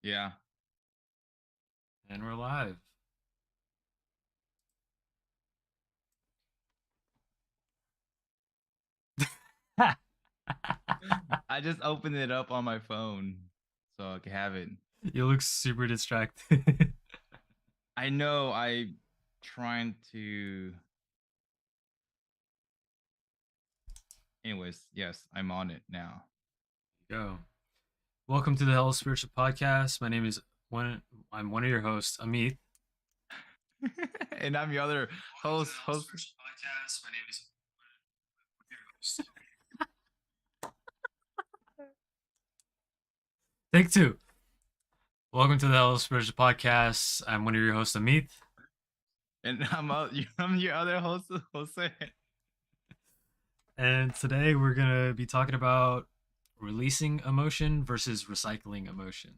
Yeah. And we're live. I just opened it up on my phone so I can have it. You look super distracted. I know I trying to anyways, yes, I'm on it now. Go. Welcome to the Hell Spiritual Podcast. My name is one. I'm one of your hosts, Amit. And I'm your other Welcome to host the Hell host Spiritual Podcast. My name is one of your hosts. Take two. Welcome to the Hell Spiritual Podcast. I'm one of your hosts, Amit. and I'm your other host Jose. And today we're gonna be talking about releasing emotion versus recycling emotion.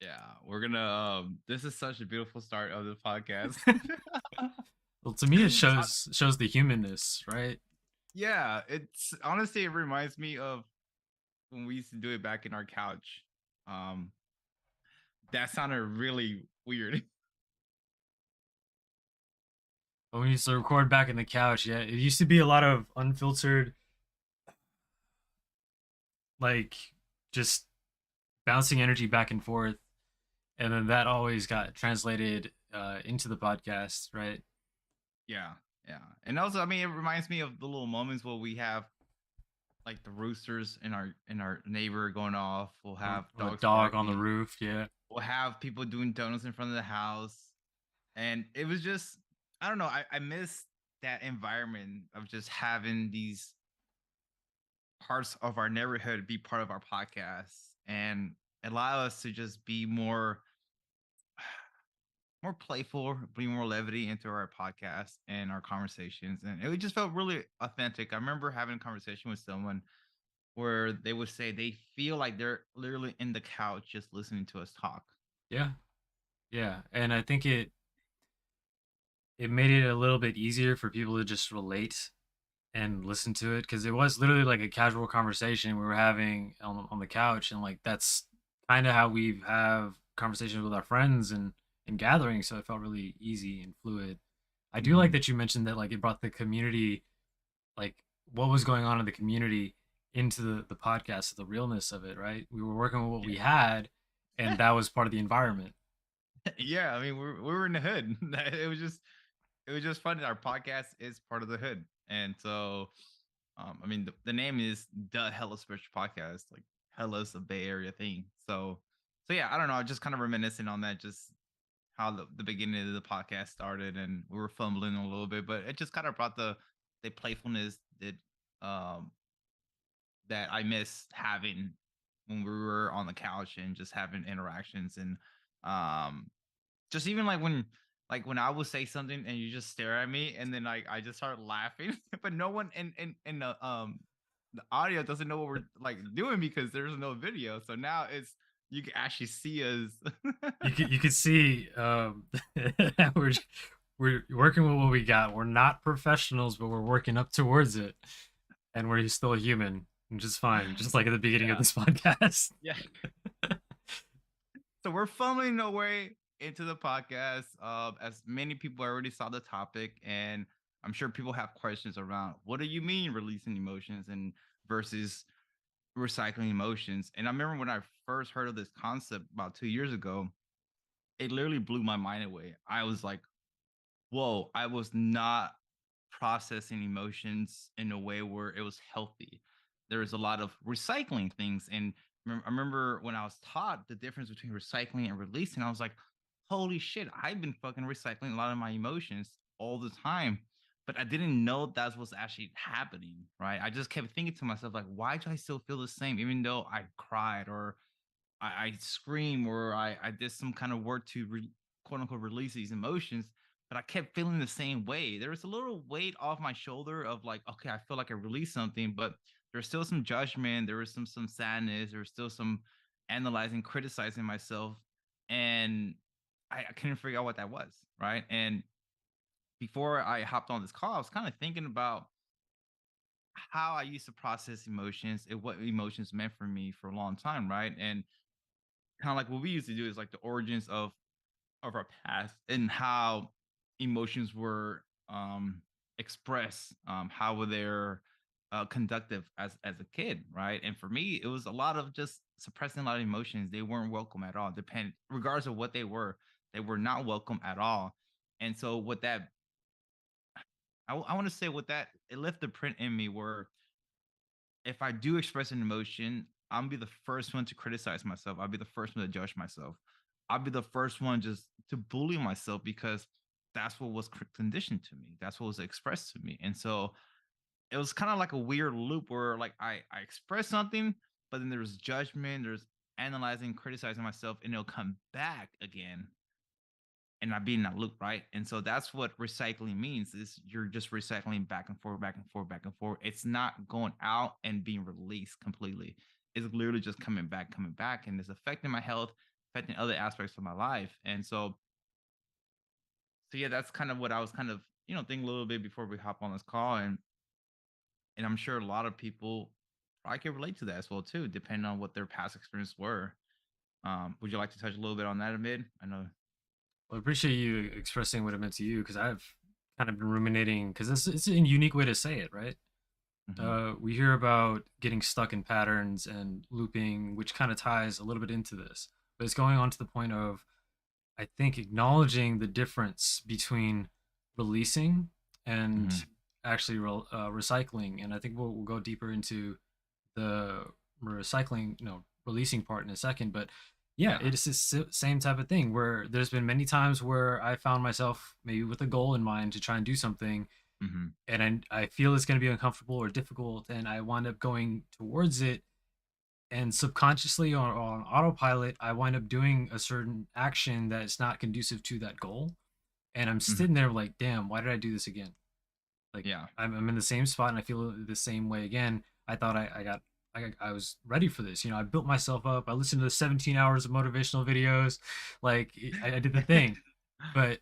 Yeah, we're gonna this is such a beautiful start of the podcast. Well, to me, it shows the humanness, right? Yeah, it's honestly it reminds me of when we used to do it back in our couch. Um that sounded really weird. When we used to record back in the couch, yeah, it used to be a lot of unfiltered, like just bouncing energy back and forth, and then that always got translated into the podcast, right? Yeah, yeah. And also, I mean, it reminds me of the little moments where we have like the roosters in our neighbor going off. We'll have Or the dogs dog on the barking. roof, yeah. We'll have people doing donuts in front of the house. And it was just, I don't know, I miss that environment of just having these parts of our neighborhood be part of our podcast and allow us to just be more playful, bring more levity into our podcast and our conversations. And it just felt really authentic. I remember having a conversation with someone where they would say they feel like they're literally in the couch just listening to us talk. Yeah, yeah, and I think it made it a little bit easier for people to just relate and listen to it because it was literally like a casual conversation we were having on the couch, and like that's kind of how we have conversations with our friends and gatherings, so it felt really easy and fluid. I do like Mm-hmm. that you mentioned that like it brought the community, like what was going on in the community, into the podcast, the realness of it, right? We were working with what we had, and that was part of the environment. Yeah, I mean, we were in the hood. It was just fun. Our podcast is part of the hood, and so I mean, the name is the Hella Spiritual Podcast. Like Hella's a Bay Area thing. So yeah, I don't know. Just kind of reminiscing on that, just how the beginning of the podcast started, and we were fumbling a little bit, but it just kind of brought the playfulness um that I missed having when we were on the couch and just having interactions and um just even like when I would say something and you just stare at me and then like I just start laughing, but no one in the audio doesn't know what we're like doing because there's no video. So now it's you can actually see us. You could see we're we're working with what we got. We're not professionals, but we're working up towards it, and we're still human, which is fine, just like at the beginning of Yeah, this podcast. yeah. So we're fumbling our way into the podcast. As many people already saw the topic, and I'm sure people have questions around what do you mean releasing emotions and versus recycling emotions. And I remember when I first heard of this concept about 2 years ago, it literally blew my mind away. I was like, whoa, I was not processing emotions in a way where it was healthy. There was a lot of recycling things. And I remember when I was taught the difference between recycling and releasing, I was like, holy shit, I've been fucking recycling a lot of my emotions all the time. But I didn't know that's what's actually happening, right? I just kept thinking to myself, like, why do I still feel the same, even though I cried or I scream or I did some kind of work to quote unquote release these emotions, but I kept feeling the same way. There was a little weight off my shoulder of like, okay, I feel like I released something, but there's still some judgment. There was some sadness. There was still some analyzing, criticizing myself, and I couldn't figure out what that was, right? And before I hopped on this call, I was kind of thinking about how I used to process emotions and what emotions meant for me for a long time, right? And kind of like what we used to do is like the origins of our past and how emotions were expressed, how were they conductive as a kid, right? And for me, it was a lot of just suppressing a lot of emotions. They weren't welcome at all. Depend regardless of what they were not welcome at all. And so what that I want to say what that it left the print in me where if I do express an emotion, I'm be the first one to criticize myself. I'll be the first one to judge myself. I'll be the first one just to bully myself because that's what was conditioned to me. That's what was expressed to me. And so it was kind of like a weird loop where like I express something, but then there's judgment, there's analyzing, criticizing myself, and it'll come back again and not be in that loop, right? And so that's what recycling means is you're just recycling back and forth, back and forth, back and forth. It's not going out and being released completely. It's literally just coming back, and it's affecting my health, affecting other aspects of my life. And so yeah, that's kind of what I was kind of, thinking a little bit before we hop on this call. And I'm sure a lot of people probably can relate to that as well too, depending on what their past experiences were. Would you like to touch a little bit on that, Amid? I know. Well, I appreciate you expressing what it meant to you because I've kind of been ruminating because it's a unique way to say it, right? Hmm. We hear about getting stuck in patterns and looping, which kind of ties a little bit into this, but it's going on to the point of I think acknowledging the difference between releasing and Hmm. actually recycling. And I think we'll go deeper into the recycling, releasing part in a second. But yeah, Yeah. it's the same type of thing where there's been many times where I found myself maybe with a goal in mind to try and do something, Hmm. and I feel it's going to be uncomfortable or difficult, and I wind up going towards it, and subconsciously on autopilot I wind up doing a certain action that's not conducive to that goal, and I'm Hmm. sitting there like, damn, why did I do this again? Like Yeah. I'm in the same spot and I feel the same way again. I thought I was ready for this. I built myself up. I listened to the 17 hours of motivational videos. Like I did the thing, but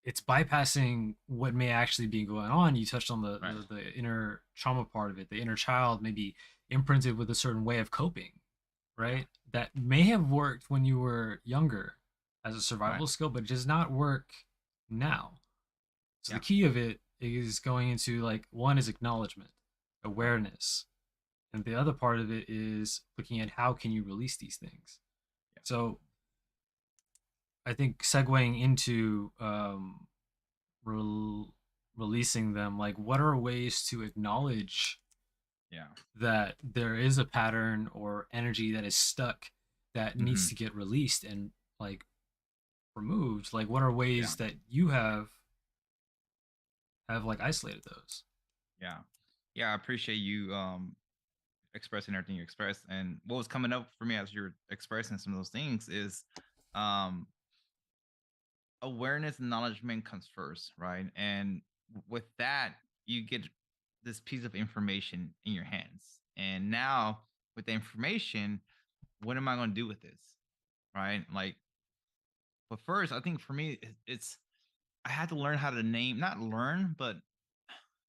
it's bypassing what may actually be going on. You touched on the, Right. the inner trauma part of it. The inner child may be imprinted with a certain way of coping, Yeah. right? That may have worked when you were younger as a Right. survival skill, but does not work now. So the Yeah. key of it is going into like one is acknowledgement, Right. awareness, and the other part of it is looking at how can you release these things. Yeah. So I think segueing into releasing them, like what are ways to acknowledge Yeah. that there is a pattern or energy that is stuck that needs Hmm. to get released and like removed? Like what are Yeah. ways that you have like isolated those? Yeah. Yeah. I appreciate you expressing everything you expressed. And what was coming up for me as you're expressing some of those things is um awareness and acknowledgement comes first, right? And with that, you get this piece of information in your hands. And now with the information, what am I going to do with this? Right? Like, but first, I think for me, it's I had to learn how to name, not learn, but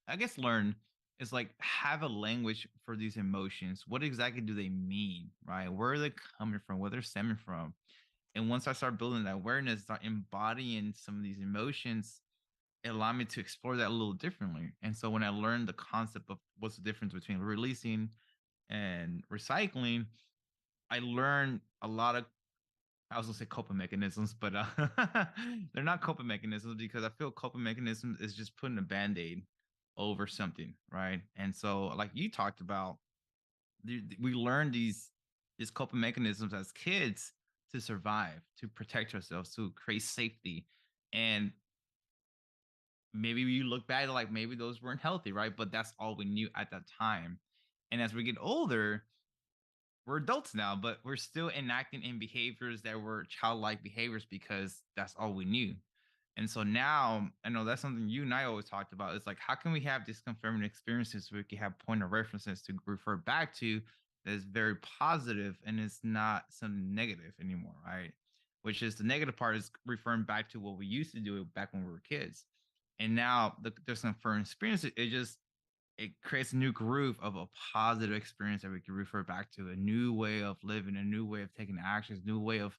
I guess learn is like have a language for these emotions. What exactly do they mean? Right? Where are they coming from? Where they're stemming from? And once I start building that awareness, start embodying some of these emotions, it allowed me to explore that a little differently. And so when I learned the concept of what's the difference between releasing and recycling, I learned a lot of I was gonna say coping mechanisms, but they're not coping mechanisms because I feel coping mechanisms is just putting a band-aid over something, right? And so, like you talked about, we learn these coping mechanisms as kids to survive, to protect ourselves, to create safety, and maybe you look back like maybe those weren't healthy, right? But that's all we knew at that time. And as we get older, we're adults now, but we're still enacting in behaviors that were childlike behaviors because that's all we knew. And so now I know that's something you and I always talked about. It's like, how can we have these confirming experiences so we can have point of references to refer back to that is very positive and it's not some negative anymore, right? Which is the negative part is referring back to what we used to do back when we were kids. And now there's confirming experiences. It just it creates a new groove of a positive experience that we can refer back to, a new way of living, a new way of taking actions, new way of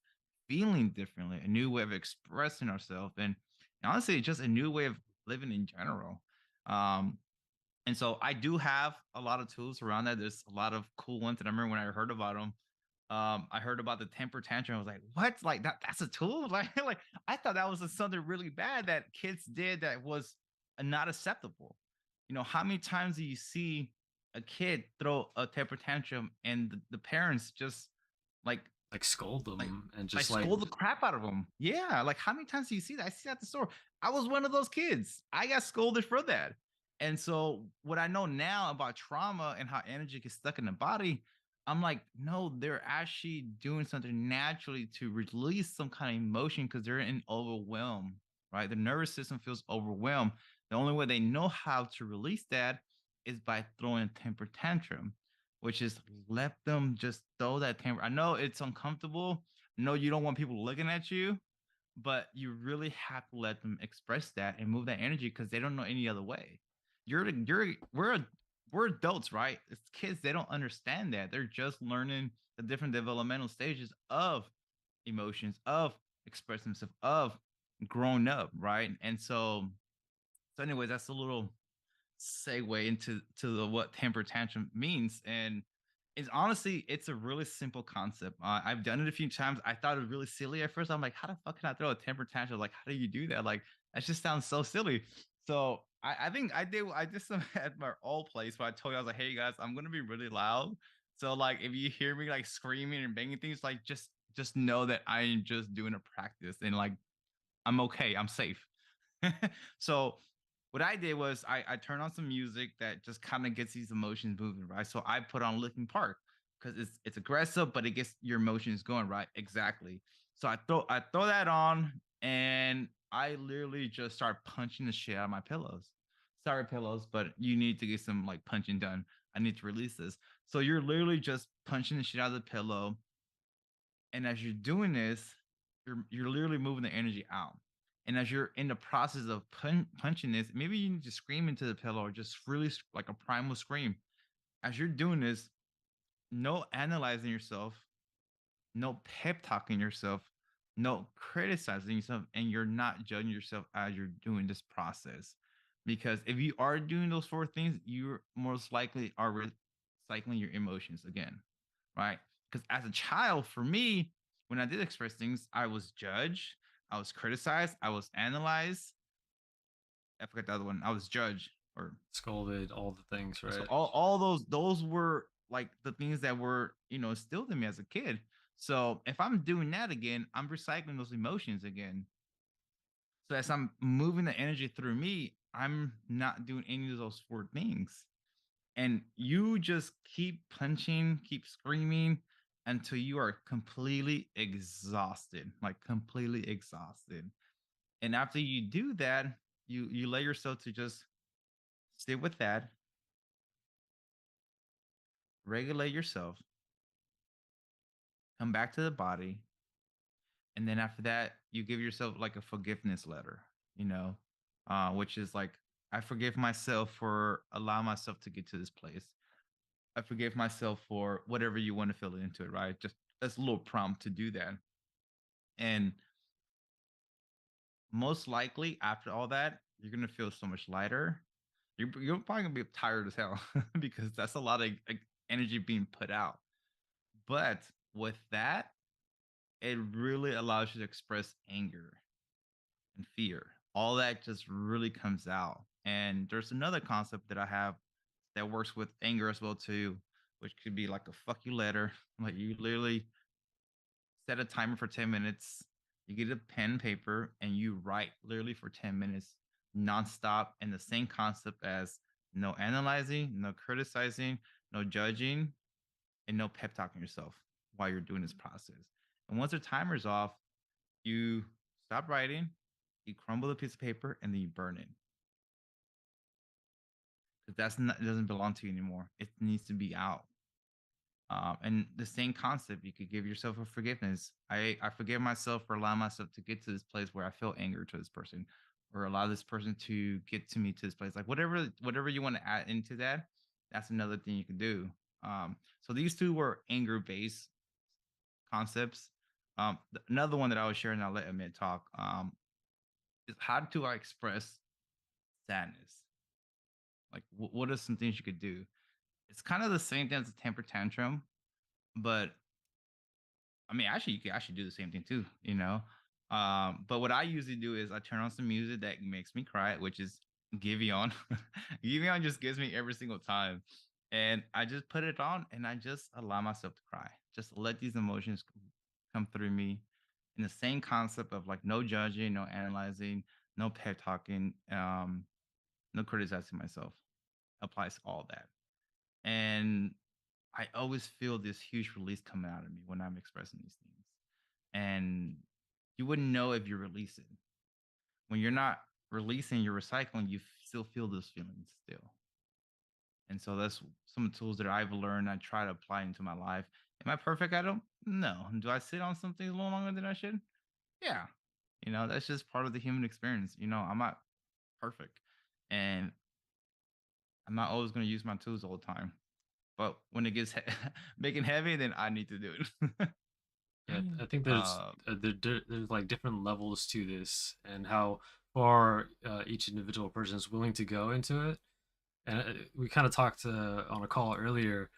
feeling differently, a new way of expressing ourselves, and honestly, just a new way of living in general. Um, and so I do have a lot of tools around that. There's a lot of cool ones. And I remember when I heard about them, I heard about the temper tantrum. I was like, what? Like that's a tool? Like I thought that was something really bad that kids did that was not acceptable. You know, how many times do you see a kid throw a temper tantrum and the parents just like Like scold like them and like just like scold the crap out of them? Yeah, like how many times do you see that? I see that at the store. I was one of those kids. I got scolded for that. And so what I know now about trauma and how energy gets stuck in the body, I'm like, no, they're actually doing something naturally to release some kind of emotion because they're in overwhelm, right? The nervous system feels overwhelmed. The only way they know how to release that is by throwing a temper tantrum, which is let them just throw that temper. I know it's uncomfortable. No, you don't want people looking at you, but you really have to let them express that and move that energy because they don't know any other way. We're adults, right? It's kids, they don't understand that. They're just learning the different developmental stages of emotions, of expressing themselves, of grown up, right? And so anyways, that's a little segue into what temper tantrum means. And it's honestly, it's a really simple concept. I've done it a few times. I thought it was really silly at first. I'm like, how the fuck can I throw a temper tantrum? Like, how do you do that? Like, that just sounds so silly. So I think I did some at my old place where I told you I was like, hey guys, I'm gonna be really loud. So like if you hear me like screaming and banging things, like just know that I am just doing a practice and like I'm okay, I'm safe. So what I did was I turned on some music that just kind of gets these emotions moving, right? So I put on Linkin Park because it's aggressive, but it gets your emotions going, right? Exactly. So I throw that on and I literally just start punching the shit out of my pillows. Sorry, pillows, but you need to get some like punching done. I need to release this. So you're literally just punching the shit out of the pillow. And as you're doing this, you're literally moving the energy out. And as you're in the process of punching this, maybe you need to scream into the pillow or just really like a primal scream. As you're doing this, no analyzing yourself, no pep talking yourself, no criticizing yourself, and you're not judging yourself as you're doing this process. Because if you are doing those four things, you most likely are recycling your emotions again, right? Because as a child, for me, when I did express things, I was judged, I was criticized, I was analyzed. I forgot the other one. I was judged or scolded, all the things, so right? all those were like the things that were instilled in me as a kid. So if I'm doing that again, I'm recycling those emotions again. So as I'm moving the energy through me, I'm not doing any of those four things. And you just keep punching, keep screaming until you are completely exhausted, like completely exhausted. And after you do that, you let yourself to just sit with that, regulate yourself, come back to the body, and then after that, you give yourself like a forgiveness letter, you know, which is like, I forgive myself for allowing myself to get to this place. I forgive myself for whatever you want to fill into it, right? Just that's a little prompt to do that. And most likely after all that, you're gonna feel so much lighter. You're probably gonna be tired as hell because that's a lot of like, energy being put out. But with that, it really allows you to express anger and fear. All that just really comes out. And there's another concept that I have that works with anger as well too, which could be like a fuck you letter. Like you literally set a timer for 10 minutes, you get a pen and paper and you write literally for 10 minutes nonstop and the same concept as no analyzing, no criticizing, no judging, and no pep talking yourself while you're doing this process. And once the timer's off, you stop writing, you crumble the piece of paper, and then you burn it. Because that's not, it doesn't belong to you anymore. It needs to be out. And the same concept, you could give yourself a forgiveness. I forgive myself for allowing myself to get to this place where I feel anger to this person, or allow this person to get to me to this place. Like whatever you want to add into that, that's another thing you can do. So these two were anger based concepts. Another one that I was sharing, I'll let Amit talk. Is how do I express sadness? Like, what are some things you could do? It's kind of the same thing as a temper tantrum, but I mean, actually, you could actually do the same thing too, you know. But what I usually do is I turn on some music that makes me cry, which is Giveon. Giveon just gives me every single time, and I just put it on and I just allow myself to cry. Just let these emotions come through me. In the same concept of like no judging, no analyzing, no pep talking, no criticizing myself. Applies to all that, and I always feel this huge release coming out of me when I'm expressing these things. And you wouldn't know if you're releasing. When you're not releasing, you're recycling, you still feel those feelings still. And so that's some tools that I've learned. I try to apply into my life. Am I perfect at them? No. Do I sit on something a little longer than I should? Yeah. That's just part of the human experience. I'm not perfect. And I'm not always going to use my tools all the time. But when it gets making heavy, then I need to do it. Yeah, I think there's uh, there's like different levels to this, and how far each individual person is willing to go into it. And we kind of talked on a call earlier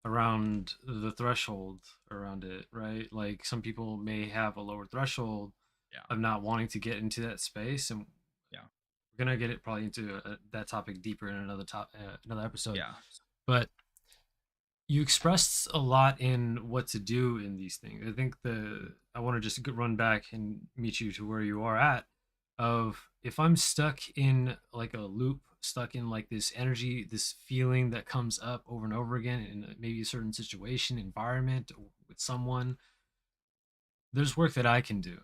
around the threshold around it, right? Like some people may have a lower threshold yeah, of not wanting to get into that space, and yeah, we're gonna get it probably into that topic deeper in another episode. yeah, But you expressed a lot in what to do in these things. I think I want to just run back and meet you to where you are at. Of if I'm stuck in like a loop, stuck in like this energy, this feeling that comes up over and over again in maybe a certain situation, environment, or with someone, there's work that I can do,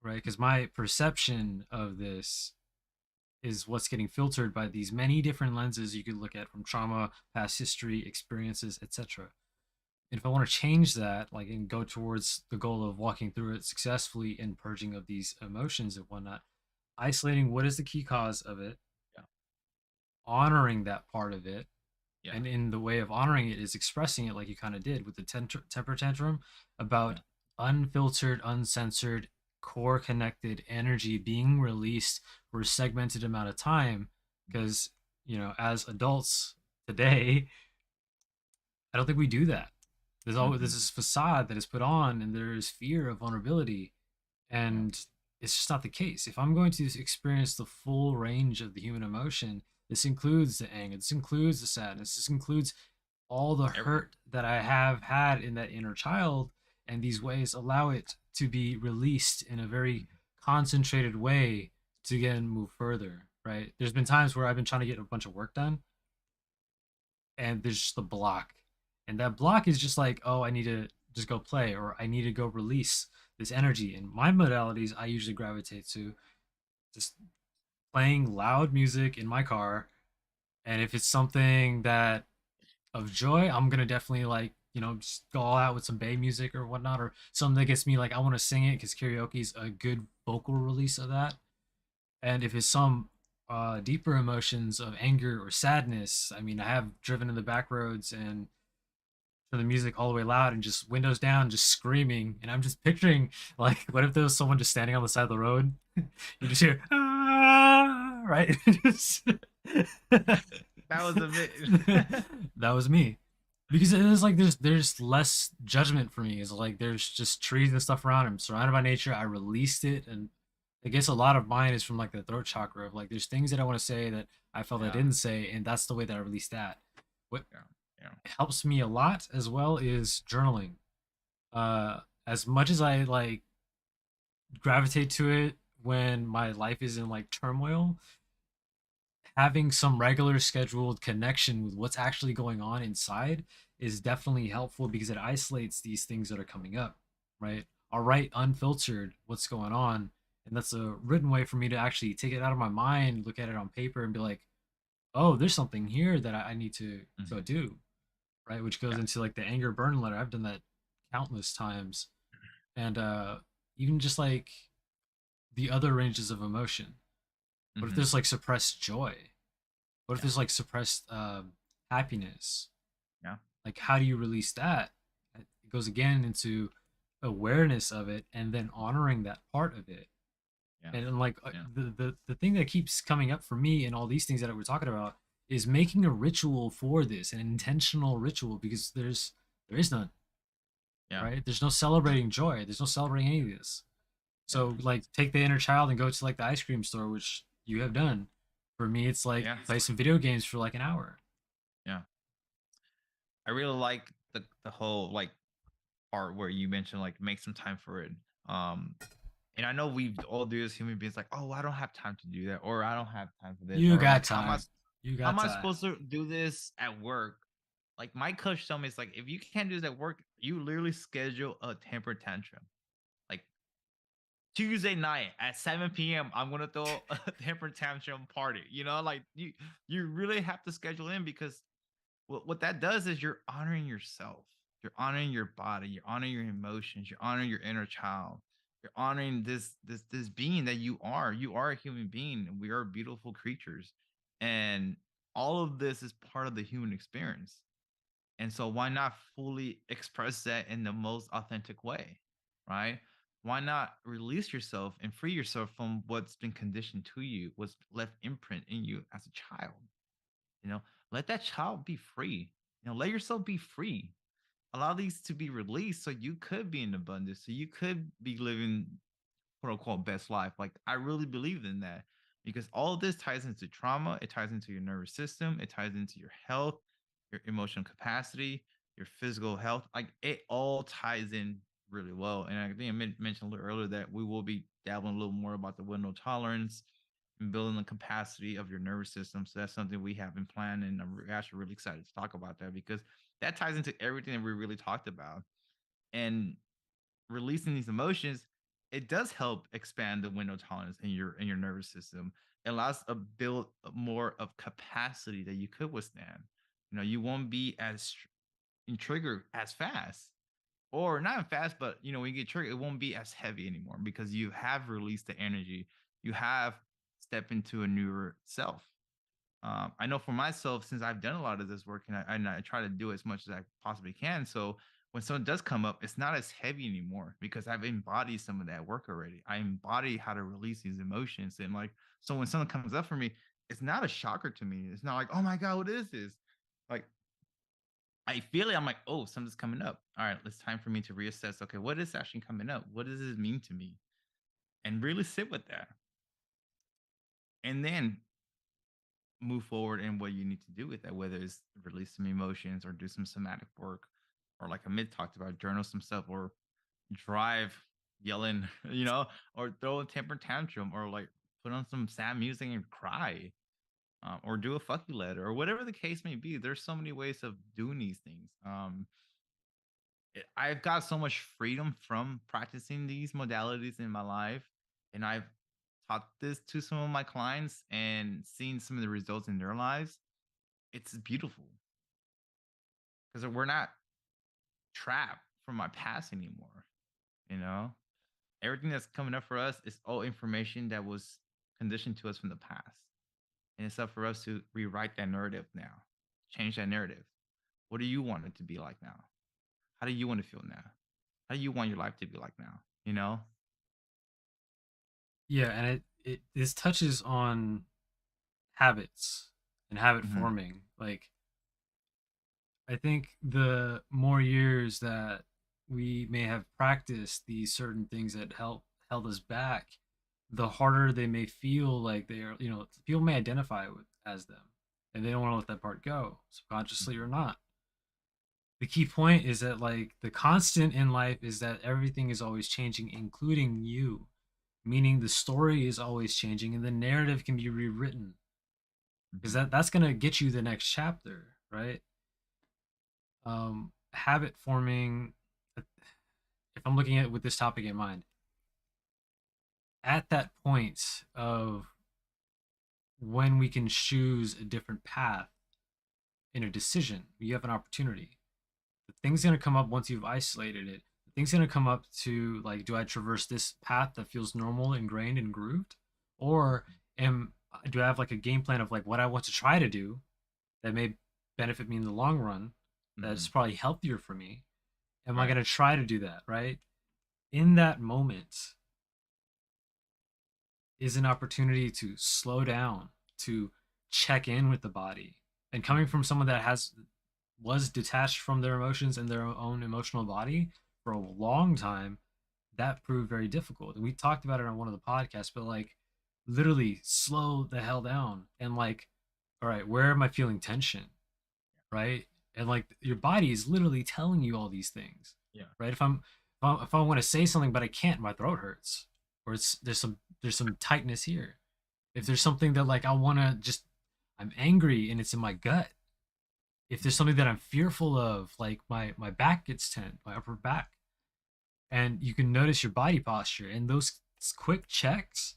right? Because my perception of this is what's getting filtered by these many different lenses you could look at from trauma, past history, experiences, etc. And if I want to change that, like, and go towards the goal of walking through it successfully and purging of these emotions and whatnot, isolating what is the key cause of it, yeah, honoring that part of it, yeah, and in the way of honoring it is expressing it like you kind of did with the temper tantrum yeah, about unfiltered, uncensored, core connected energy being released for a segmented amount of time. Because, as adults today, I don't think we do that. There's always mm-hmm, this facade that is put on, and there is fear of vulnerability, yeah, and it's just not the case. If I'm going to experience the full range of the human emotion, this includes the anger, this includes the sadness, this includes all the everything. hurt that I have had in that inner child, and these ways allow it to be released in a very concentrated way to again move further. Right? There's been times where I've been trying to get a bunch of work done, and there's just a block. And that block is just like, oh, I need to just go play, or I need to go release this energy. And my modalities, I usually gravitate to just playing loud music in my car. And if it's something that of joy, I'm gonna definitely like, just go all out with some Bay music or whatnot, or something that gets me like I want to sing it because karaoke is a good vocal release of that. And if it's some deeper emotions of anger or sadness, I mean, I have driven in the back roads and turn the music all the way loud and just windows down, just screaming. And I'm just picturing like, what if there was someone just standing on the side of the road? You just hear, ah, right? That was a bit. That was me. Because it is like there's less judgment for me. It's like there's just trees and stuff around. I'm surrounded by nature. I released it, and I guess a lot of mine is from like the throat chakra of like there's things that I want to say that I felt I Yeah, didn't say, and that's the way that I released that. What yeah, yeah, helps me a lot as well is journaling. As much as I like gravitate to it when my life is in like turmoil, having some regular scheduled connection with what's actually going on inside is definitely helpful because it isolates these things that are coming up, right? I'll write unfiltered what's going on, and that's a written way for me to actually take it out of my mind, look at it on paper, and be like, oh, there's something here that I need to go hmm, do, right? Which goes yeah, into like the anger burn letter. I've done that countless times, and even just like the other ranges of emotion. What if Mm-hmm. there's like suppressed joy? What if Yeah. there's like suppressed happiness? Yeah. Like, how do you release that? It goes again into awareness of it and then honoring that part of it. Yeah. And like Yeah. the thing that keeps coming up for me and all these things that we're talking about is making a ritual for this, an intentional ritual, because there is none, Yeah. right? There's no celebrating joy. There's no celebrating any of this. Yeah. So like take the inner child and go to like the ice cream store, which you have done. For me, it's like Yeah. play some video games for like an hour. Yeah. I really like the whole like part where you mentioned like make some time for it. Um, and I know we all do as human beings, like, oh, I don't have time to do that, or I don't have time for this, You or got like, time. You how got am I time. supposed to do this at work? Like my coach told me, it's like if you can't do this at work, you literally schedule a temper tantrum. Like Tuesday night at 7 p.m., I'm gonna throw a temper tantrum party. You know, like you really have to schedule in because what that does is you're honoring yourself. You're honoring your body. You're honoring your emotions. You're honoring your inner child. You're honoring this being that you are. You are a human being. And we are beautiful creatures, and all of this is part of the human experience. And so why not fully express that in the most authentic way, right? Why not release yourself and free yourself from what's been conditioned to you, what's left imprint in you as a child? You know, let that child be free. Let yourself be free. Allow these to be released so you could be in abundance, so you could be living quote unquote best life. Like I really believe in that because all of this ties into trauma, it ties into your nervous system, it ties into your health, your emotional capacity, your physical health. Like it all ties in really well. And I think I mentioned a little earlier that we will be dabbling a little more about the window tolerance and building the capacity of your nervous system. So that's something we have been planning. And I'm actually really excited to talk about that because that ties into everything that we really talked about. And releasing these emotions, it does help expand the window tolerance in your nervous system. It allows a build more of capacity that you could withstand. You won't be as triggered as fast, or not fast, but when you get triggered, it won't be as heavy anymore because you have released the energy. You have stepped into a newer self. I know for myself, since I've done a lot of this work and I try to do as much as I possibly can. So when someone does come up, it's not as heavy anymore because I've embodied some of that work already. I embody how to release these emotions. And like, so when someone comes up for me, it's not a shocker to me. It's not like, oh my God, what is this? Like, I feel it. I'm like, oh, something's coming up. All right, it's time for me to reassess. Okay, what is actually coming up? What does this mean to me? And really sit with that. And then move forward in what you need to do with that, whether it's release some emotions or do some somatic work, or like Amit talked about, journal some stuff, or drive yelling, or throw a temper tantrum, or like put on some sad music and cry, or do a fuck you letter, or whatever the case may be. There's so many ways of doing these things. I've got so much freedom from practicing these modalities in my life, and I've taught this to some of my clients and seen some of the results in their lives. It's beautiful because we're not trapped from my past anymore. You know, everything that's coming up for us is all information that was conditioned to us from the past. And it's up for us to rewrite that narrative now, change that narrative. What do you want it to be like now? How do you want to feel now? How do you want your life to be like now? You know? Yeah, and it this touches on habits and habit Mm-hmm. forming. Like I think the more years that we may have practiced these certain things that held us back, the harder they may feel like they are, people may identify with as them and they don't want to let that part go, subconsciously or Mm-hmm. not. The key point is that like the constant in life is that everything is always changing, including you, meaning the story is always changing and the narrative can be rewritten because Mm-hmm. that's going to get you the next chapter, right? Habit forming, if I'm looking at with this topic in mind, at that point of when we can choose a different path in a decision, you have an opportunity. The thing's going to come up once you've isolated it. The thing's going to come up to like, do I traverse this path that feels normal, ingrained, and grooved? Or am do I have like a game plan of like what I want to try to do that may benefit me in the long run, that's Hmm. probably healthier for me? Am I Right. going to try to do that, right? In that moment is an opportunity to slow down, to check in with the body. And coming Hmm. from someone that has was detached from their emotions and their own emotional body for a long time, that proved very difficult. And we talked about it on one of the podcasts, but like literally slow the hell down and like, all right, where am I feeling tension? Right? And like your body is literally telling you all these things, Yeah. right? If I want to say something but I can't, my throat hurts, or it's there's some tightness here. If there's something that like I want to just I'm angry and it's in my gut. If there's something that I'm fearful of, like my back gets tense, my upper back, and you can notice your body posture and those quick checks,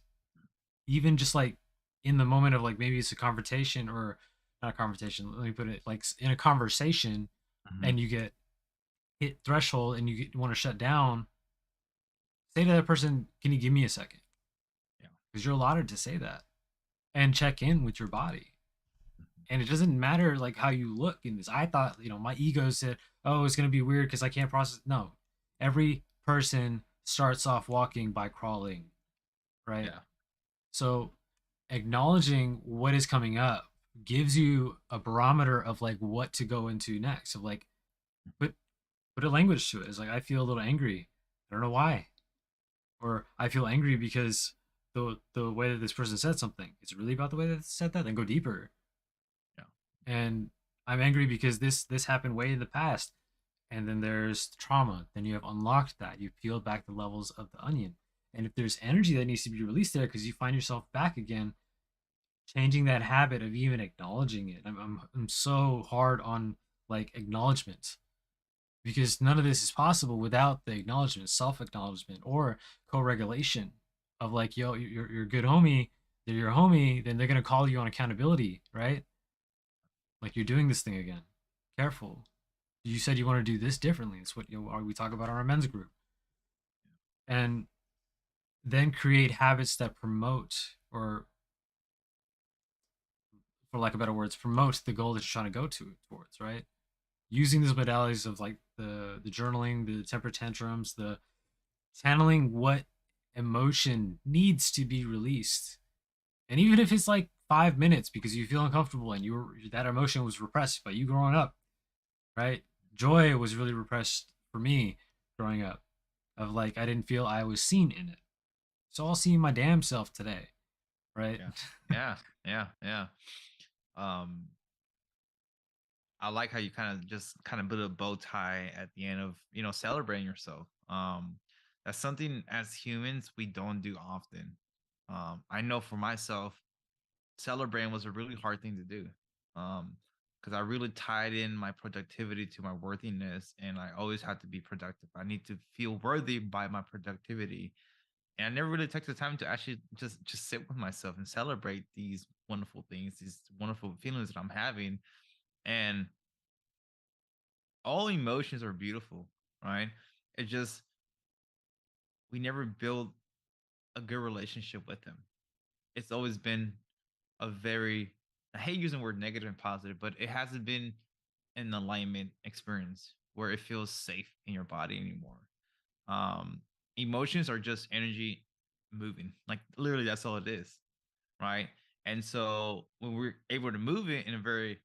even just like in the moment of like maybe it's a confrontation or not a confrontation. Let me put it like in a conversation, Hmm. and you get hit threshold and you want to shut down. Say to that person, "Can you give me a second?" Yeah. Because you're allotted to say that and check in with your body. And it doesn't matter like how you look in this. I thought, my ego said, "Oh, it's gonna be weird because I can't process." No, every person starts off walking by crawling, right? Yeah. So acknowledging what is coming up gives you a barometer of like what to go into next. Of like put put a language to it. It's like I feel a little angry. I don't know why, or I feel angry because the way that this person said something. It's really about the way that they said that. Then go deeper. Yeah. And I'm angry because this happened way in the past. And then there's trauma. Then you have unlocked that. You peeled back the levels of the onion. And if there's energy that needs to be released there because you find yourself back again, changing that habit of even acknowledging it. I'm so hard on like acknowledgement because none of this is possible without the acknowledgement, self acknowledgement, or co regulation of like, yo, you're a good homie. They're your homie. Then they're gonna call you on accountability, right? Like you're doing this thing again. Careful. You said you want to do this differently. It's what we talk about on our men's group, and then create habits that promote, or for lack of better words, promote the goal that you're trying to go towards, right? Using these modalities of like the journaling, the temper tantrums, the channeling what emotion needs to be released. And even if it's like 5 minutes because you feel uncomfortable and that emotion was repressed by you growing up, right? Joy was really repressed for me growing up. Of like I didn't feel I was seen in it. So I'll see my damn self today, right? Yeah. Yeah. Yeah. Yeah. Um, I like how you kind of just kind of put a bow tie at the end of, celebrating yourself. That's something as humans we don't do often. I know for myself, celebrating was a really hard thing to do. Because I really tied in my productivity to my worthiness, and I always had to be productive. I need to feel worthy by my productivity, and I never really took the time to actually just sit with myself and celebrate these wonderful things, these wonderful feelings that I'm having. And all emotions are beautiful, right? It just we never build a good relationship with them. It's always been a very I hate using the word negative and positive, but it hasn't been an alignment experience where it feels safe in your body anymore. Um, Emotions are just energy moving. Like literally that's all it is, right? And so when we're able to move it in a very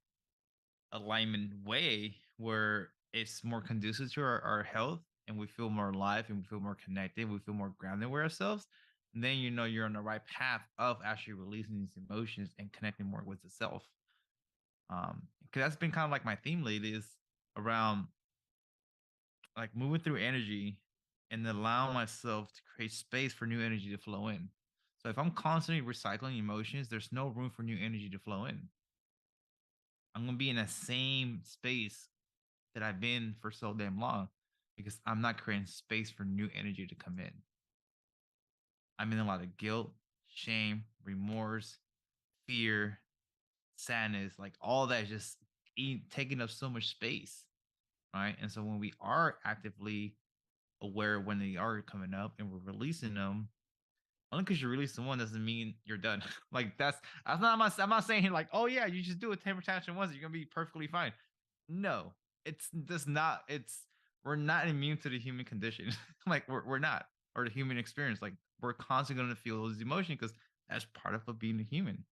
alignment way where it's more conducive to our health and we feel more alive and we feel more connected, we feel more grounded with ourselves, then you know you're on the right path of actually releasing these emotions and connecting more with the self. Because that's been kind of like my theme lately is around like moving through energy and allowing myself to create space for new energy to flow in. So if I'm constantly recycling emotions, there's no room for new energy to flow in. I'm gonna be in that same space that I've been for so damn long because I'm not creating space for new energy to come in. I'm in a lot of guilt, shame, remorse, fear, sadness, like all that just taking up so much space, right? And so when we are actively aware when they are coming up and we're releasing them, only because you release someone doesn't mean you're done. Like that's not I'm not saying like, oh yeah, you just do a temper tantrum once, you're gonna be perfectly fine. No, it's just not. It's we're not immune to the human condition. Like we're not, or the human experience. Like we're constantly gonna feel those emotions because that's part of being a human.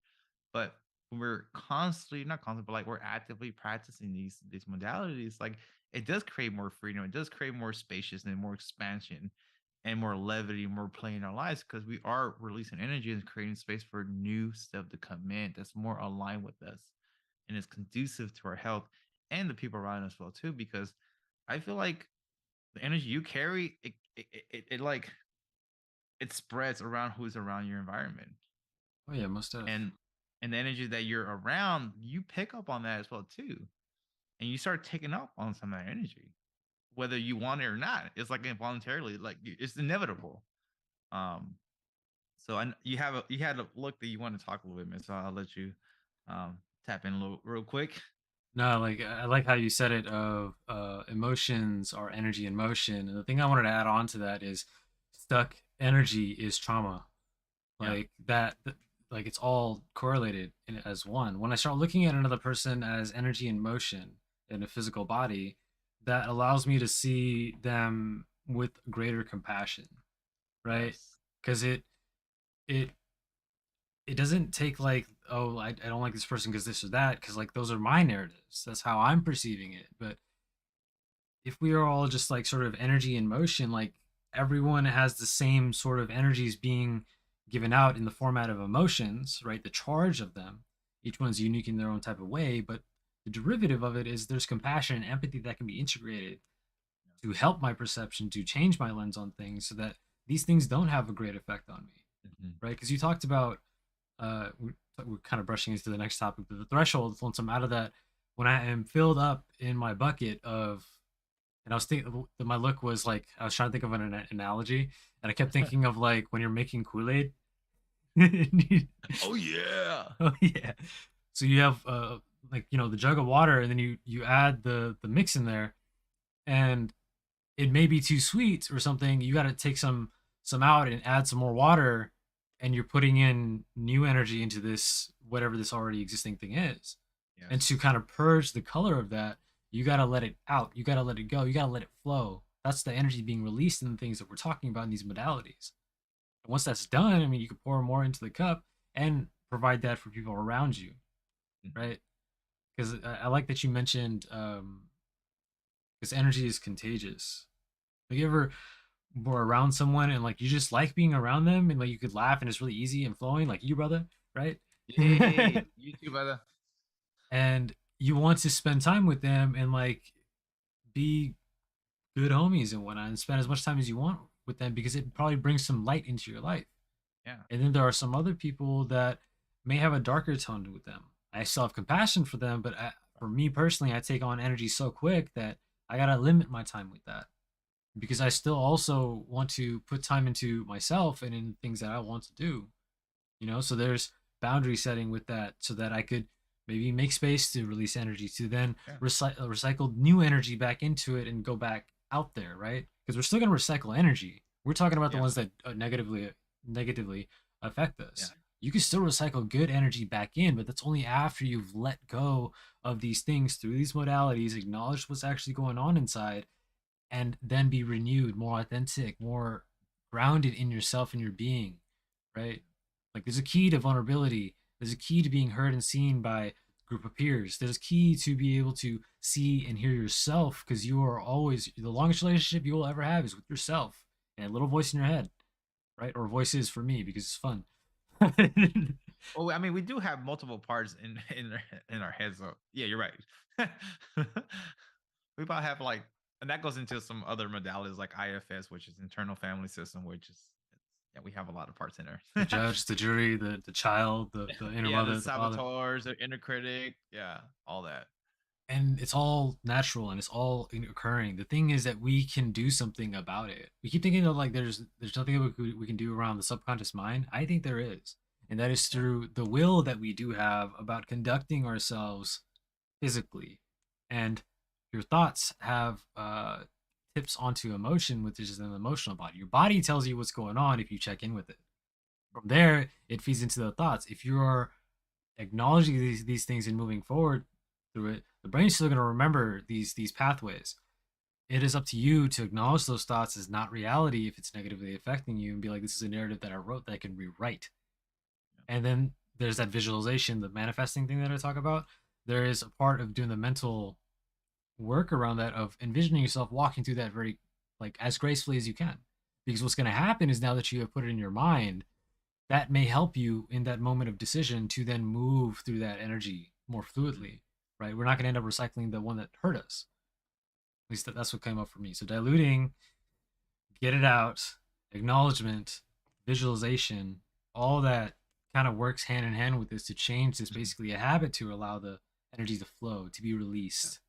But when we're constantly, not constantly, but like we're actively practicing these modalities, like it does create more freedom. It does create more spaciousness, more expansion, and more levity, more play in our lives because we are releasing energy and creating space for new stuff to come in that's more aligned with us and is conducive to our health and the people around us well too. Because I feel like the energy you carry, it like it spreads around who's around your environment, Oh yeah, most of. and the energy that you're around, you pick up on that as well too, and you start taking up on some of that energy, whether you want it or not. It's like involuntarily, like it's inevitable. Um, so you had a look that you want to talk a little bit, man. So I'll let you tap in a little real quick. No, like I like how you said it of emotions are energy in motion. And the thing I wanted to add on to that is stuck energy is trauma. Yeah. Like like it's all correlated as one. When I start looking at another person as energy in motion in a physical body, that allows me to see them with greater compassion, right? Yes. Because it it doesn't take like, oh, I don't like this person because this or that, because like those are my narratives, that's how I'm perceiving it. But if we are all just like sort of energy in motion, like everyone has the same sort of energies being given out in the format of emotions, right? The charge of them, each one's unique in their own type of way, but the derivative of it is there's compassion and empathy that can be integrated to help my perception, to change my lens on things so that these things don't have a great effect on me, Mhm. right? Because you talked about we're kind of brushing into the next topic, but the threshold, once I'm out of that, when I am filled up in my bucket of, and I was thinking that my look was like, I was trying to think of an analogy, and I kept thinking of like when you're making Kool-Aid. Oh yeah. Oh yeah. So you have like, you know, the jug of water, and then you add the mix in there, and it may be too sweet or something. You got to take some out and add some more water, and you're putting in new energy into this whatever this already existing thing is. And to Yes. kind of purge the color of that, you got to let it out. You got to let it go. You got to let it flow. That's the energy being released in the things that we're talking about in these modalities. And once that's done, I mean, you can pour more into the cup and provide that for people around you, Mhm. right? Because I like that you mentioned because energy is contagious. Have you ever were around someone and like you just like being around them and like you could laugh and it's really easy and flowing, like you, brother, right? Yay. You too, brother. And you want to spend time with them and like be good homies and whatnot and spend as much time as you want with them because it probably brings some light into your life. Yeah. And then there are some other people that may have a darker tone with them. I still have compassion for them, but for me personally, I take on energy so quick that I gotta limit my time with that because I still also want to put time into myself and in things that I want to do. You know, so there's boundary setting with that so that I could maybe make space to release energy to then Yeah. recycle new energy back into it and go back out there, right? Because we're still going to recycle energy. We're talking about the Yeah. ones that negatively affect Yeah. us. You can still recycle good energy back in, but that's only after you've let go of these things through these modalities, acknowledged what's actually going on inside, and then be renewed, more authentic, more grounded in yourself and your being, right? Like there's a key to vulnerability. There's a key to being heard and seen by a group of peers. There's a key to be able to see and hear yourself because you are always the longest relationship you will ever have is with yourself and a little voice in your head, right? Or voices for me because it's fun. Oh, I mean, we do have multiple parts in our heads. So yeah, you're right. We probably have like, and that goes into some other modalities like IFS, which is internal family system, which is yeah, we have a lot of parts in The there. judge, the jury, the child, the inner Yeah, the mother, the father. saboteurs, the inner critic, yeah, all that. And it's all natural and it's all occurring. The thing is that we can do something about it. We keep thinking of like there's nothing we can do around the subconscious mind. I think there is, and that is Yeah, through the will that we do have about conducting ourselves physically, and your thoughts have tips onto emotion, which is an emotional body. Your body tells you what's going on if you check in with it. From there, it feeds into the thoughts. If you are acknowledging these things and moving forward through it, the brain's still going to remember these pathways. It is up to you to acknowledge those thoughts as not reality if it's negatively affecting you, and be like, this is a narrative that I wrote that I can rewrite. And then there's that visualization, the manifesting thing that I talk about. There is a part of doing the mental work around that, of envisioning yourself walking through that very, like, as gracefully as you can. Because what's going to happen is, now that you have put it in your mind, that may help you in that moment of decision to then move through that energy more fluidly, right? We're not going to end up recycling the one that hurt us. At least that's what came up for me. So diluting, get it out, acknowledgement, visualization, all that kind of works hand in hand with this to change this, Mhm. basically a habit to allow the energy to flow, to be Yeah. released.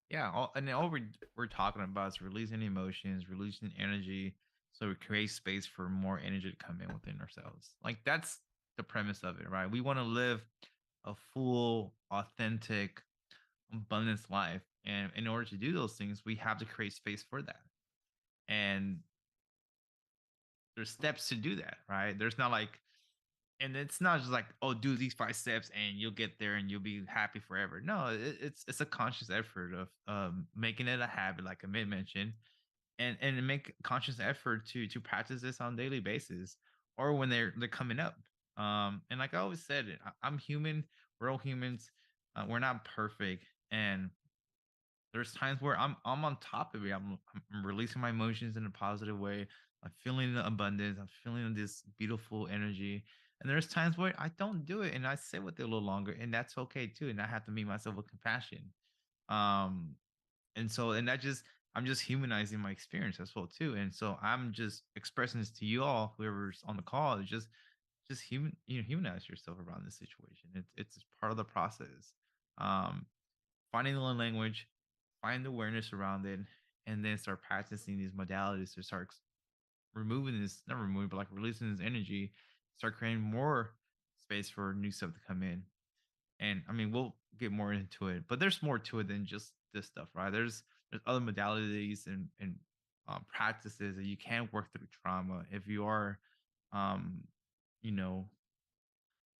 Yeah, and then all we're talking about is releasing emotions, releasing energy, so we create space for more energy to come in within ourselves. Like that's the premise of it, right? We want to live a full, authentic, abundance life, and in order to do those things, we have to create space for that. And there's steps to do that, right? There's not like, and it's not just like, oh, do these 5 steps and you'll get there and you'll be happy forever. No, it's a conscious effort of making it a habit, like Amit mentioned, and make conscious effort to practice this on a daily basis or when they're coming up. And like I always said, I'm human. We're all humans. We're not perfect, and there's times where I'm on top of it. I'm releasing my emotions in a positive way. I'm feeling the abundance. I'm feeling this beautiful energy. And there's times where I don't do it and I sit with it a little longer, and that's okay too. And I have to meet myself with compassion. Um, and so and that just I'm just humanizing my experience as well too. And so I'm just expressing this to you all, whoever's on the call, is just humanize yourself around this situation. It's part of the process. Um, Finding the language, find the awareness around it, and then start practicing these modalities to start removing this, not removing, but like releasing this energy, start creating more space for new stuff to come in. And I mean, we'll get more into it, but there's more to it than just this stuff, right? There's other modalities and practices that you can work through trauma if you are, um, you know,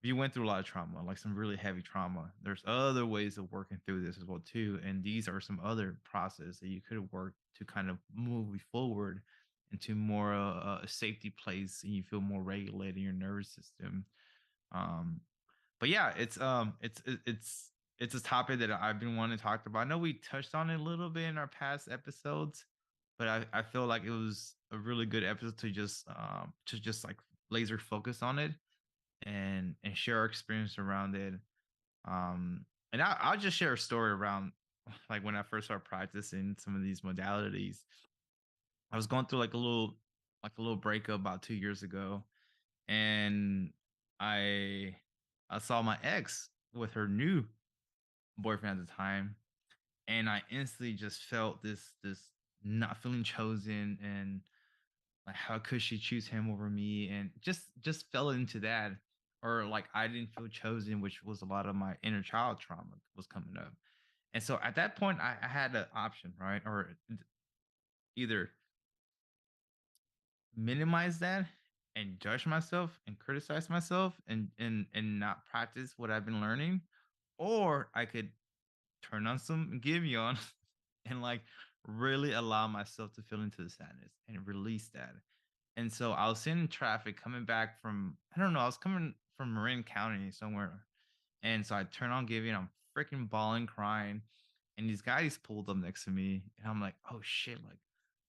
if you went through a lot of trauma, like some really heavy trauma, there's other ways of working through this as well too. And these are some other process that you could work to kind of move you forward into more a safety place, and you feel more regulated in your nervous system. Um, but yeah, it's a topic that I've been wanting to talk about. I know we touched on it a little bit in our past episodes, but I feel like it was a really good episode to just like laser focus on it and share our experience around it. And I'll just share a story around like when I first started practicing some of these modalities. I was going through like a little breakup about 2 years ago, and I I saw my ex with her new boyfriend at the time, and I instantly just felt this not feeling chosen, and like how could she choose him over me, and just fell into that, or like I didn't feel chosen, which was a lot of my inner child trauma was coming up. And so at that point I had an option, right? Or either minimize that and judge myself and criticize myself and not practice what I've been learning, or I could turn on some Giveon and like really allow myself to feel into the sadness and release that. And so I was sitting in traffic coming back from, I don't know, I was coming from Marin County somewhere. And so I turn on Giveon, I'm freaking bawling, crying. And these guys pulled up next to me. And I'm like, oh shit, like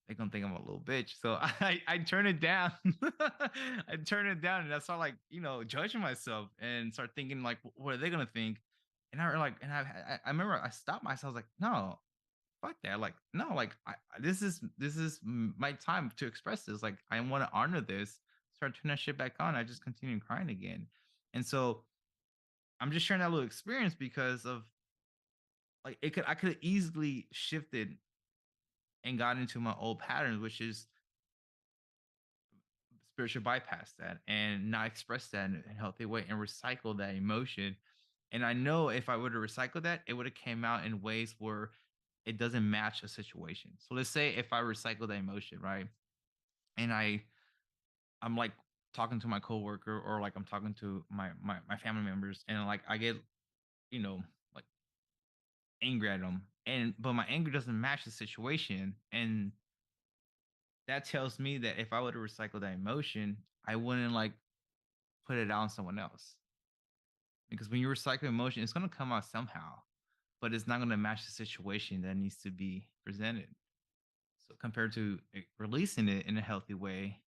they gonna think I'm a little bitch. So I turn it down. I turn it down and I start like, judging myself and start thinking like, what are they gonna think? And I remember I stopped myself. I was like, no, fuck that. Like, no, like this is my time to express this. Like, I want to honor this. Start turning that shit back on. I just continue crying again. And so I'm just sharing that little experience because of like I could have easily shifted and got into my old patterns, which is spiritual bypass that and not express that in a healthy way and recycle that emotion. And I know if I would have recycled that, it would have came out in ways where it doesn't match a situation. So let's say if I recycle that emotion, right? And I'm like talking to my coworker, or like I'm talking to my family members, and like I get, you know, like angry at them, and but my anger doesn't match the situation, and that tells me that if I were to recycle that emotion, I wouldn't like put it on someone else. Because when you recycle emotion, it's gonna come out somehow, but it's not gonna match the situation that needs to be presented. So compared to releasing it in a healthy way,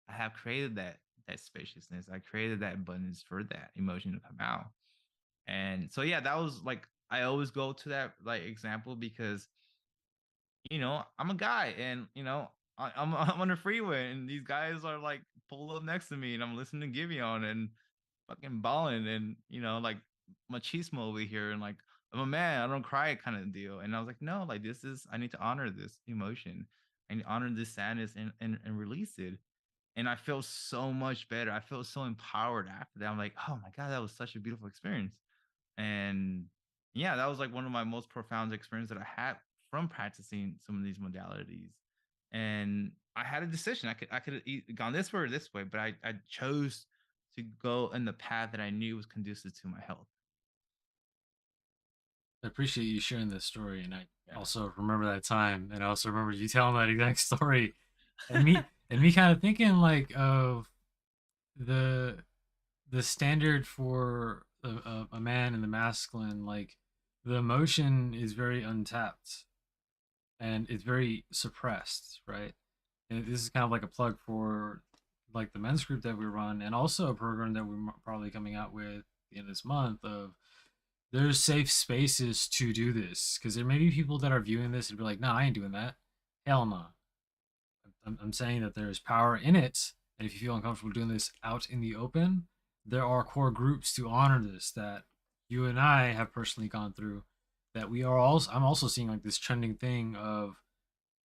I have created that spaciousness. I created that abundance for that emotion to come out. And so yeah, that was like I always go to that like example because I'm a guy, and I'm on the freeway, and these guys are like pulled up next to me, and I'm listening to Giveon and fucking balling, and like machismo over here, and like I'm a man, I don't cry kind of deal. And I was like, no, like this is I need to honor this emotion and honor this sadness, and release it. And I feel so much better. I feel so empowered after that. I'm like, oh my God, that was such a beautiful experience. And yeah, that was like one of my most profound experiences that I had from practicing some of these modalities. And I had a decision. I could have gone this way or this way, but I chose to go in the path that I knew was conducive to my health. I appreciate you sharing this story, and I Yeah. also remember that time, and I also remember you telling that exact story, and me kind of thinking like of the the standard for a man in the masculine, like the emotion is very untapped and it's very suppressed, right? And this is kind of like a plug for like the men's group that we run, and also a program that we're probably coming out with in this month of there's safe spaces to do this, because there may be people that are viewing this and be like, "No, I ain't doing that. Hell no." I'm saying that there's power in it, and if you feel uncomfortable doing this out in the open, there are core groups to honor this that you and I have personally gone through. That we are also, I'm also seeing like this trending thing of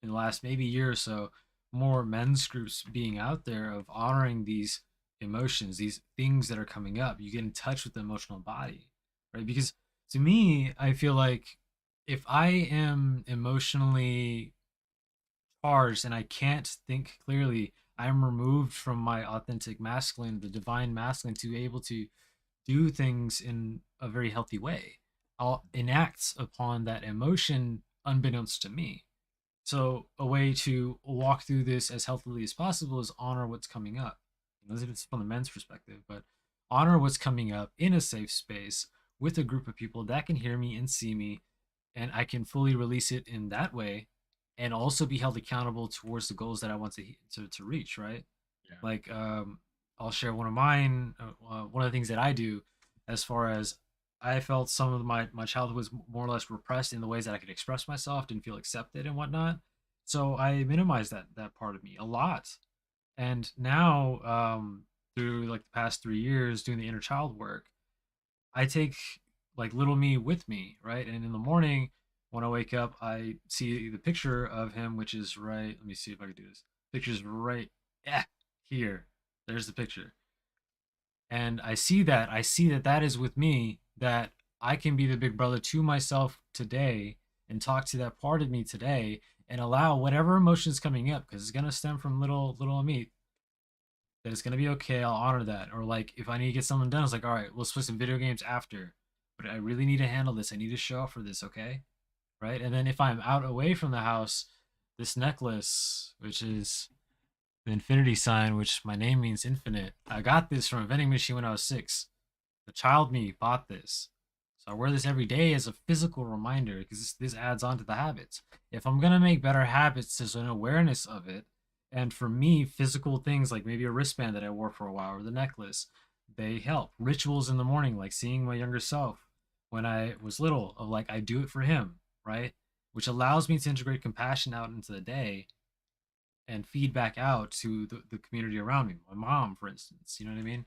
in the last maybe year or so, more men's groups being out there of honoring these emotions, these things that are coming up. You get in touch with the emotional body, right? Because to me, I feel like if I am emotionally charged and I can't think clearly, I'm removed from my authentic masculine, the divine masculine, to be able to do things in a very healthy way. I'll enact upon that emotion unbeknownst to me. So a way to walk through this as healthily as possible is honor what's coming up. This is from the men's perspective, but honor what's coming up in a safe space with a group of people that can hear me and see me, and I can fully release it in that way, and also be held accountable towards the goals that I want to reach. Right? Yeah. Like I'll share one of mine. One of the things that I do, as far as I felt some of my childhood was more or less repressed in the ways that I could express myself, didn't feel accepted and whatnot. So I minimized that part of me a lot. And now, through like the past 3 years doing the inner child work, I take like little me with me, right? And in the morning when I wake up, I see the picture of him, which is right. Let me see if I can do this. Picture's right, yeah, here. There's the picture, and I see that that is with me, that I can be the big brother to myself today and talk to that part of me today and allow whatever emotions coming up, because it's going to stem from little me, that it's going to be okay. I'll honor that. Or like if I need to get something done, it's like, all right, let's play some video games after, but I really need to handle this. I need to show up for this. Okay, right? And then if I'm out away from the house, this necklace, which is the infinity sign, which my name means infinite. I got this from a vending machine when I was 6. The child me bought this. So I wear this every day as a physical reminder, because this adds on to the habits. If I'm going to make better habits, there's an awareness of it. And for me, physical things like maybe a wristband that I wore for a while or the necklace, they help. Rituals in the morning, like seeing my younger self when I was little, of like, I do it for him, right? Which allows me to integrate compassion out into the day and feedback out to the community around me. My mom, for instance, you know what I mean?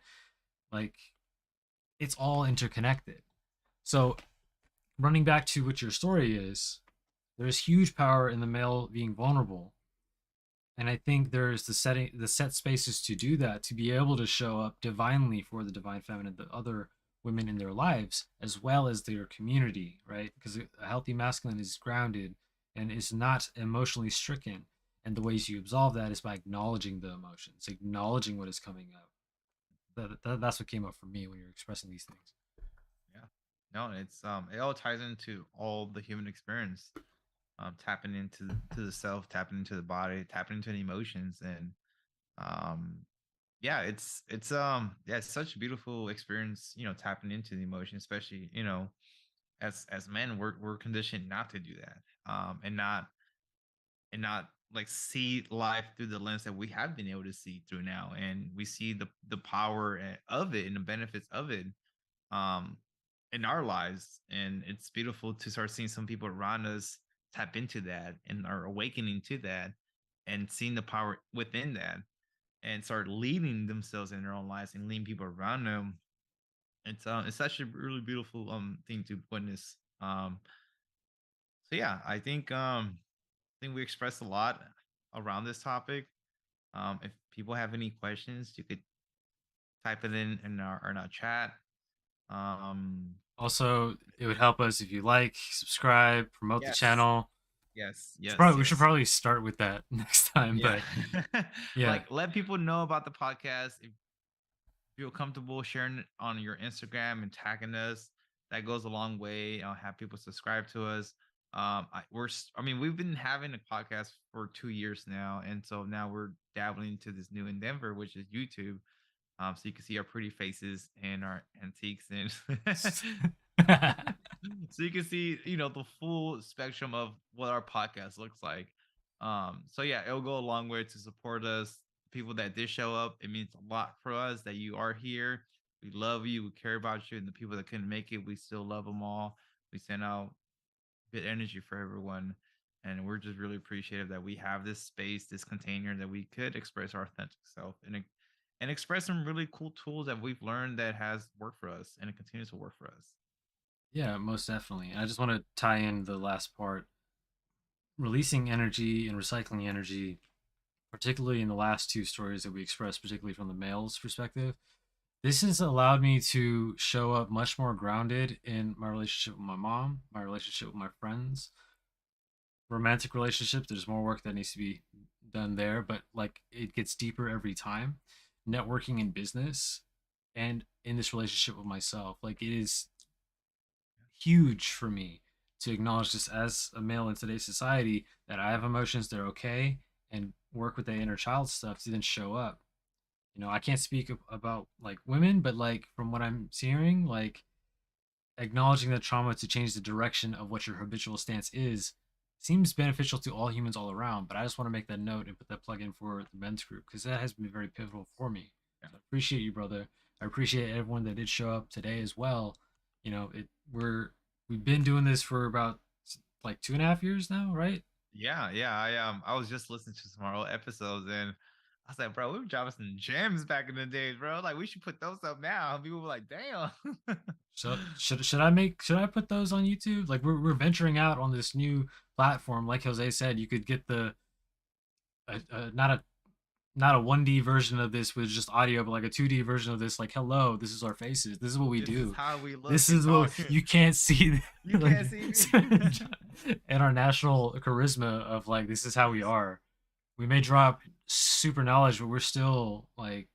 Like, it's all interconnected. So, running back to what your story is, there's huge power in the male being vulnerable. And I think there's the set spaces to do that, to be able to show up divinely for the divine feminine, the other women in their lives, as well as their community, right? Because a healthy masculine is grounded and is not emotionally stricken. And the ways you absolve that is by acknowledging the emotions, acknowledging what is coming up. That's what came up for me when you're expressing these things. Yeah. No, it's it all ties into all the human experience. Tapping into to the self, tapping into the body, tapping into the emotions, and um yeah, it's it's such a beautiful experience, tapping into the emotion, especially, as men, we're conditioned not to do that. And not like see life through the lens that we have been able to see through now, and we see the power of it and the benefits of it um in our lives. And it's beautiful to start seeing some people around us tap into that and are awakening to that, and seeing the power within that, and start leading themselves in their own lives and leading people around them. It's such a really beautiful thing to witness. So yeah, I think we expressed a lot around this topic. If people have any questions, you could type it in our chat. um Also, it would help us if you like, subscribe, promote the yes, channel. yes, Should yes, probably we should yes. probably start with that next time. Yeah. But yeah, Like, let people know about the podcast. If you feel comfortable sharing it on your Instagram and tagging us, that goes a long way. I'll have people subscribe to us. I mean, we've been having a podcast for 2 years now, and so now we're dabbling into this new endeavor, which is YouTube. So you can see our pretty faces and our antiques, and so you can see, the full spectrum of what our podcast looks like. So yeah, it'll go a long way to support us. People that did show up, it means a lot for us that you are here. We love you, we care about you, and the people that couldn't make it, we still love them all. We send out good energy for everyone, and we're just really appreciative that we have this space, this container that we could express our authentic self, and express some really cool tools that we've learned that has worked for us, and it continues to work for us. yeah, most definitely. And I just want to tie in the last part, releasing energy and recycling energy, particularly in the last two stories that we expressed, particularly from the male's perspective. This has allowed me to show up much more grounded in my relationship with my mom, my relationship with my friends, romantic relationships. There's more work that needs to be done there, but like it gets deeper every time. Networking in business and in this relationship with myself, like it is huge for me to acknowledge this as a male in today's society, that I have emotions, they're okay, and work with the inner child stuff to then show up. I can't speak about like women, but like from what I'm hearing, like acknowledging the trauma to change the direction of what your habitual stance is seems beneficial to all humans all around. But I just want to make that note and put that plug in for the men's group because that has been very pivotal for me. Yeah. So I appreciate you, brother. I appreciate everyone that did show up today as well. We've been doing this for about like 2.5 years now, right? Yeah, yeah. I was just listening to some of our old episodes, and I was like, bro, we were dropping some gems back in the days, bro. Like, we should put those up now. People were like, damn. So should I put those on YouTube? Like we're venturing out on this new platform. Like Jose said, you could get the not a 1D version of this with just audio, but like a 2D version of this. Like, hello, this is our faces. This is what we This is do. how we look This and is what talk. you can't see. You Like, can't see me. and our national charisma of like this is how we Yes. are. We may drop super knowledge, but we're still like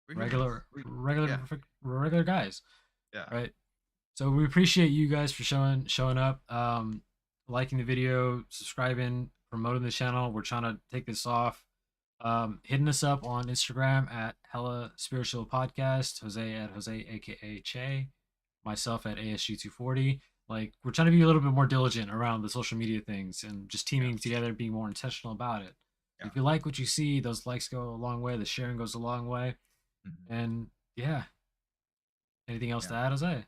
We're humans. regular, We regular, Yeah, regular guys, yeah. right? So we appreciate you guys for showing up, liking the video, subscribing, promoting the channel. We're trying to take this off. Hitting us up on Instagram at Hella Spiritual Podcast, Jose at Jose aka Che, myself at ASG240. Like we're trying to be a little bit more diligent around the social media things and just Yeah, teaming together, being more intentional about it. yeah. If you like what you see, those likes go a long way. The sharing goes a long way. Mhm. And yeah, anything else Yeah. to add, Jose?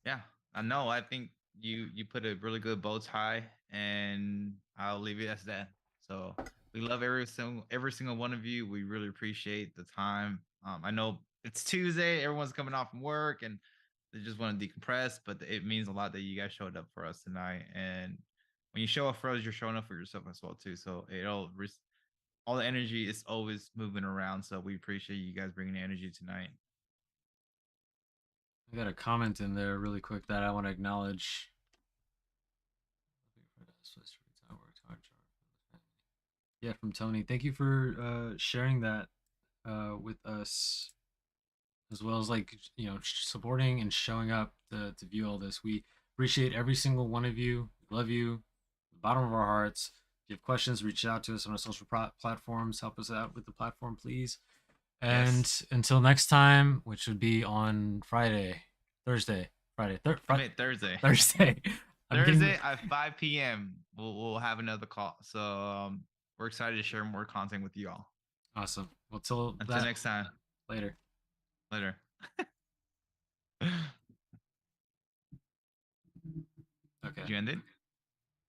Yeah, I know. I think you put a really good bow tie, and I'll leave it as that. So we love every single one of you. We really appreciate the time. I know it's Tuesday. Everyone's coming off from work, and they just want to decompress. But it means a lot that you guys showed up for us tonight. And when you show up for us, you're showing up for yourself as well too. So all the energy is always moving around. So we appreciate you guys bringing the energy tonight. I got a comment in there really quick that I want to acknowledge. Yeah, from Tony. Thank you for sharing that with us, as well as like supporting and showing up to view all this. We appreciate every single one of you. We love you, the bottom of our hearts. If you have questions, reach out to us on our social platforms. Help us out with the platform, please. And Yes. until next time, which would be on Friday, Thursday, Friday, I mean Thursday. Thursday. I'm getting Thursday at 5 p.m. We'll have another call. So we're excited to share more content with you all. awesome. Well, till Until that next time. later. Later. Okay. Did you end it?